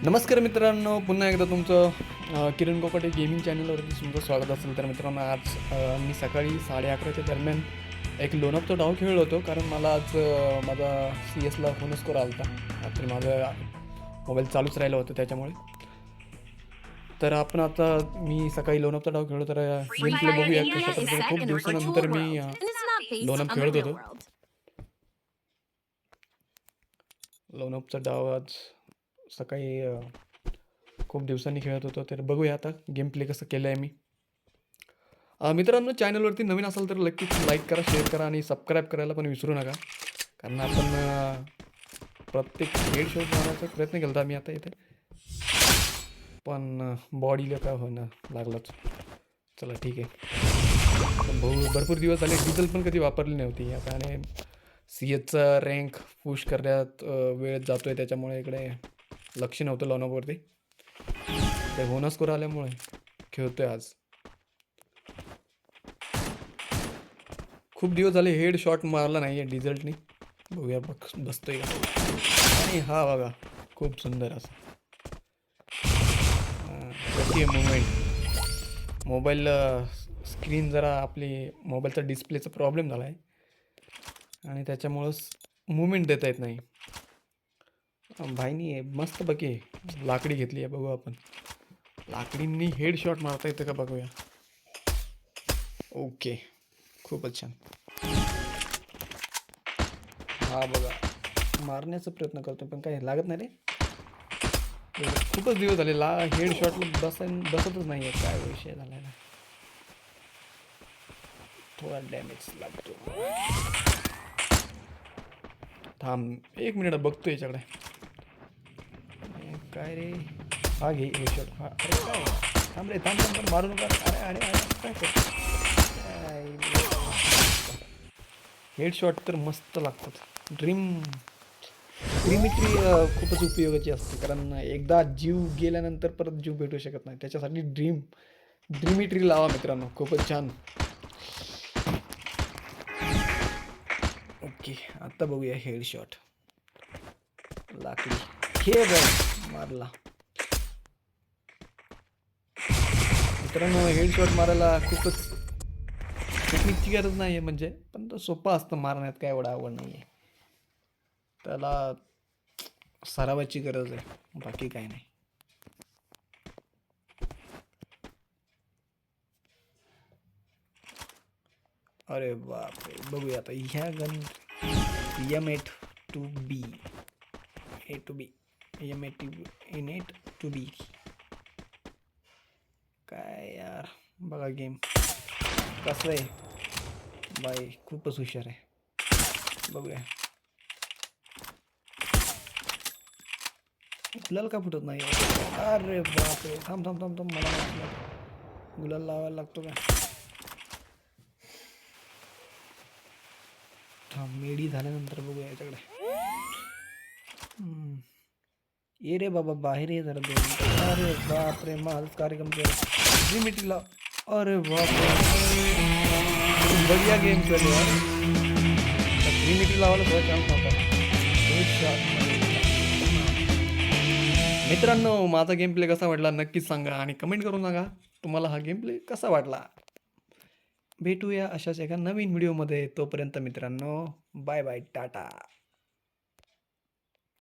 नमस्कार मित्रांनो, पुन्हा एकदा तुमचं किरण कोकाटे गेमिंग चॅनलवरती तुमचं स्वागत असेल. तर मित्रांनो, आज मी सकाळी 11:30च्या दरम्यान एक लोनअपचा डाव खेळलो होतो. कारण मला आज माझा CS ला फोन स्कोर आला होता. रात्री माझा मोबाईल चालूच राहिलं होतं त्याच्यामुळे. तर आपण आता मी सकाळी लोनअपचा डाव खेळलो, तर गेम प्ले बघूया कशा पद्धतीने. खूप दिवसानंतर मी लोनअप खेळत होतो. लोनअपचा डाव आज सकाळी खूप दिवसांनी खेळत होतो. तर बघूया आता गेम प्ले कसं केलं आहे मी. मित्रांनो, चॅनलवरती नवीन असाल तर नक्कीच लाईक करा, शेअर करा आणि सबस्क्राईब करायला पण विसरू नका. कारण आपण प्रत्येक हेड शॉट मारण्याचा प्रयत्न केला होता मी आता इथे, पण बॉडीला काय होणं लागलंच. चला ठीक आहे. पण भरपूर दिवस झाले, डिझेल पण कधी वापरली नव्हती आता, आणि CS चा रँक पुश करण्यात वेळ जातोय, त्याच्यामुळे इकडे लक्ष नव्हतं लॉनअपवरती. ते बोनस स्कोर आल्यामुळे खेळतोय आज. खूप दिवस झाले हेड शॉट मारला नाही आहे डिझल्टनी. बघूया बसतोय का. आणि हा बघा, खूप सुंदर असं कशी आहे मुवमेंट. मोबाईल स्क्रीन जरा आपली मोबाईलचा डिस्प्लेचा प्रॉब्लेम झाला आहे आणि त्याच्यामुळंच मुवमेंट देता येत नाही. भाईनी मस्त बघे लाकडी घेतली आहे, बघू आपण लाकडींनी हेड शॉट मारता येतं का बघूया. ओके, खूपच छान. हा बघा, मारण्याचा प्रयत्न करतो पण काही लागत नाही रे. खूपच दिवस झाले हेड शॉटला बसतच नाही आहे. काय विषय झाला ना, थोडा डॅमेज लागतो. थांब 1 मिनिट बघतो याच्याकडे. काय रे, हा घे हेड शॉट. हा अरे काय, थांब रे, थांब थांब थांब, मारू नका. अरे अरे अरे काय कर, हेड शॉट तर मस्त लागतात. ड्रीमिट्री खूपच उपयोगाची असते, कारण एकदा जीव गेल्यानंतर परत जीव भेटू शकत नाही. त्याच्यासाठी ड्रीमिट्री लावा मित्रांनो, खूपच छान. ओके, आता बघूया हेड शॉट. लाकडी हे बघ मारला. मित्रांनो, हेड शॉट मारायला खूपच टेक्निकची गरज नाही आहे म्हणजे, पण तो सोपं असतं मारण्यात, काय एवढं आवड नाही आहे त्याला. सरावाची गरज आहे, बाकी काही नाही. अरे बापरे, बघूया आता ह्या गन M8-2B M8-2B काय यार. बघा गेम कसं आहे बाई, खूपच हुशार आहे. बघूया गुलाल का फुटत नाही. अरे बापरे, थांब थांब थांब थांब, मला गुलाल लावायला लागतो का. थांब, मेडी झाल्यानंतर बघूया याच्याकडे. ये रे बाबा बाहेर ये जरा दोन. अरे बापरे, माझाच कार्यक्रम केला मिटीला. अरे बापरे, बढिया गेम खेळलो यार. 3 मिटी लावायला थोडा चान्स नव्हता. मित्रांनो, माझा गेम प्ले कसा वाटला नक्कीच सांगा आणि कमेंट करून सांगा तुम्हाला हा गेम प्ले कसा वाटला. भेटूया अशाच एका नवीन व्हिडिओमध्ये. तोपर्यंत मित्रांनो, बाय बाय, टाटा.